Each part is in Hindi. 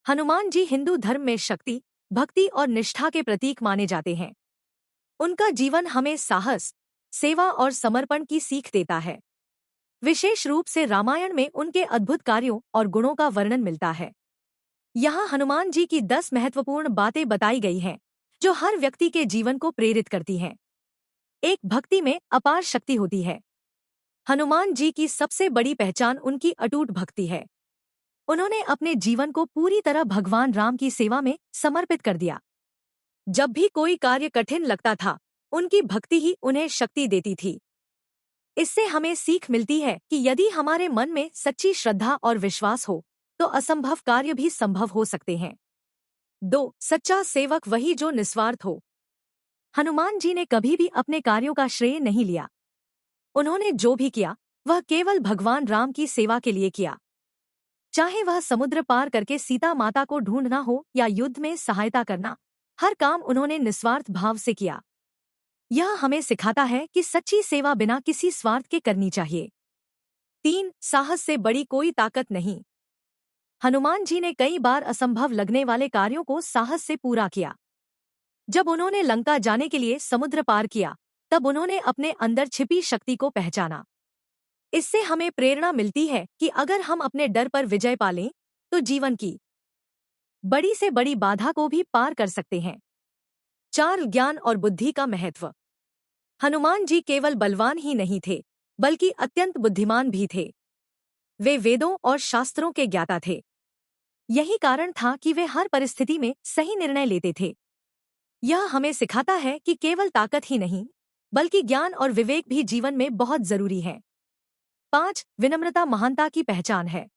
हनुमान जी हिंदू धर्म में शक्ति, भक्ति और निष्ठा के प्रतीक माने जाते हैं। उनका जीवन हमें साहस, सेवा और समर्पण की सीख देता है। विशेष रूप से रामायण में उनके अद्भुत कार्यों और गुणों का वर्णन मिलता है। यहाँ हनुमान जी की 10 महत्वपूर्ण बातें बताई गई हैं, जो हर व्यक्ति के जीवन को प्रेरित करती हैं। एक, भक्ति में अपार शक्ति होती है। हनुमान जी की सबसे बड़ी पहचान उनकी अटूट भक्ति है। उन्होंने अपने जीवन को पूरी तरह भगवान राम की सेवा में समर्पित कर दिया। जब भी कोई कार्य कठिन लगता था, उनकी भक्ति ही उन्हें शक्ति देती थी। इससे हमें सीख मिलती है कि यदि हमारे मन में सच्ची श्रद्धा और विश्वास हो, तो असंभव कार्य भी संभव हो सकते हैं। 2, सच्चा सेवक वही जो निस्वार्थ हो। हनुमान जी ने कभी भी अपने कार्यों का श्रेय नहीं लिया। उन्होंने जो भी किया, वह केवल भगवान राम की सेवा के लिए किया। चाहे वह समुद्र पार करके सीता माता को ढूंढना हो या युद्ध में सहायता करना, हर काम उन्होंने निस्वार्थ भाव से किया। यह हमें सिखाता है कि सच्ची सेवा बिना किसी स्वार्थ के करनी चाहिए। 3, साहस से बड़ी कोई ताकत नहीं। हनुमान जी ने कई बार असंभव लगने वाले कार्यों को साहस से पूरा किया। जब उन्होंने लंका जाने के लिए समुद्र पार किया, तब उन्होंने अपने अंदर छिपी शक्ति को पहचाना। इससे हमें प्रेरणा मिलती है कि अगर हम अपने डर पर विजय पा लें, तो जीवन की बड़ी से बड़ी बाधा को भी पार कर सकते हैं। 4, ज्ञान और बुद्धि का महत्व। हनुमान जी केवल बलवान ही नहीं थे, बल्कि अत्यंत बुद्धिमान भी थे। वे वेदों और शास्त्रों के ज्ञाता थे। यही कारण था कि वे हर परिस्थिति में सही निर्णय लेते थे। यह हमें सिखाता है कि केवल ताकत ही नहीं, बल्कि ज्ञान और विवेक भी जीवन में बहुत जरूरी है। 5, विनम्रता महानता की पहचान है।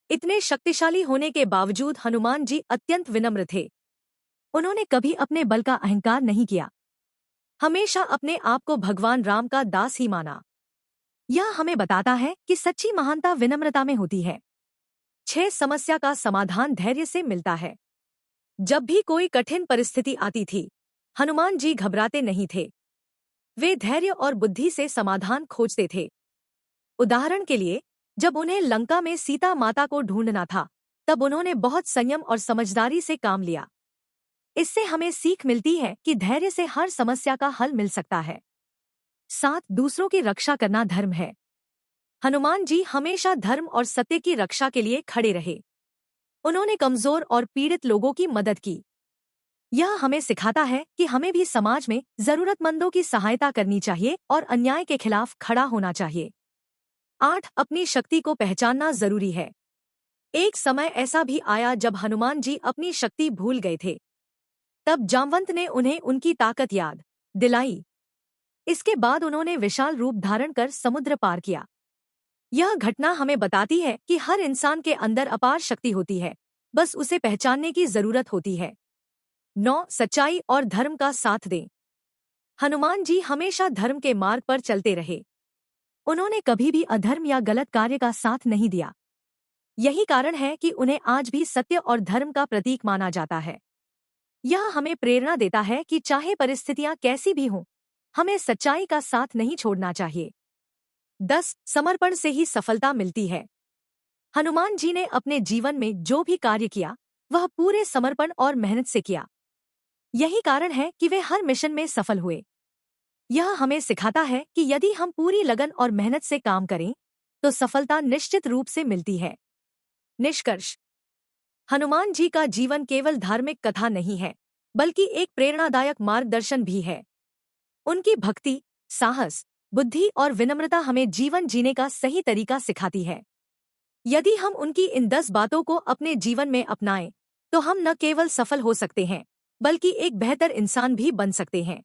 इतने शक्तिशाली होने के बावजूद हनुमान जी अत्यंत विनम्र थे। उन्होंने कभी अपने बल का अहंकार नहीं किया, हमेशा अपने आप को भगवान राम का दास ही माना। यह हमें बताता है कि सच्ची महानता विनम्रता में होती है। 6, समस्या का समाधान धैर्य से मिलता है। जब भी कोई कठिन परिस्थिति आती थी, हनुमान जी घबराते नहीं थे। वे धैर्य और बुद्धि से समाधान खोजते थे। उदाहरण के लिए, जब उन्हें लंका में सीता माता को ढूंढना था, तब उन्होंने बहुत संयम और समझदारी से काम लिया। इससे हमें सीख मिलती है कि धैर्य से हर समस्या का हल मिल सकता है। 7, दूसरों की रक्षा करना धर्म है। हनुमान जी हमेशा धर्म और सत्य की रक्षा के लिए खड़े रहे। उन्होंने कमजोर और पीड़ित लोगों की मदद की। यह हमें सिखाता है कि हमें भी समाज में जरूरतमंदों की सहायता करनी चाहिए और अन्याय के खिलाफ खड़ा होना चाहिए। 8, अपनी शक्ति को पहचानना जरूरी है। एक समय ऐसा भी आया जब हनुमान जी अपनी शक्ति भूल गए थे। तब जामवंत ने उन्हें उनकी ताकत याद दिलाई। इसके बाद उन्होंने विशाल रूप धारण कर समुद्र पार किया। यह घटना हमें बताती है कि हर इंसान के अंदर अपार शक्ति होती है, बस उसे पहचानने की जरूरत होती है। 9, सच्चाई और धर्म का साथ दें। हनुमान जी हमेशा धर्म के मार्ग पर चलते रहे। उन्होंने कभी भी अधर्म या गलत कार्य का साथ नहीं दिया। यही कारण है कि उन्हें आज भी सत्य और धर्म का प्रतीक माना जाता है। यह हमें प्रेरणा देता है कि चाहे परिस्थितियां कैसी भी हों, हमें सच्चाई का साथ नहीं छोड़ना चाहिए। 10, समर्पण से ही सफलता मिलती है। हनुमान जी ने अपने जीवन में जो भी कार्य किया, वह पूरे समर्पण और मेहनत से किया। यही कारण है कि वे हर मिशन में सफल हुए। यह हमें सिखाता है कि यदि हम पूरी लगन और मेहनत से काम करें, तो सफलता निश्चित रूप से मिलती है। निष्कर्ष, हनुमान जी का जीवन केवल धार्मिक कथा नहीं है, बल्कि एक प्रेरणादायक मार्गदर्शन भी है। उनकी भक्ति, साहस, बुद्धि और विनम्रता हमें जीवन जीने का सही तरीका सिखाती है। यदि हम उनकी इन 10 बातों को अपने जीवन में अपनाएं, तो हम न केवल सफल हो सकते हैं, बल्कि एक बेहतर इंसान भी बन सकते हैं।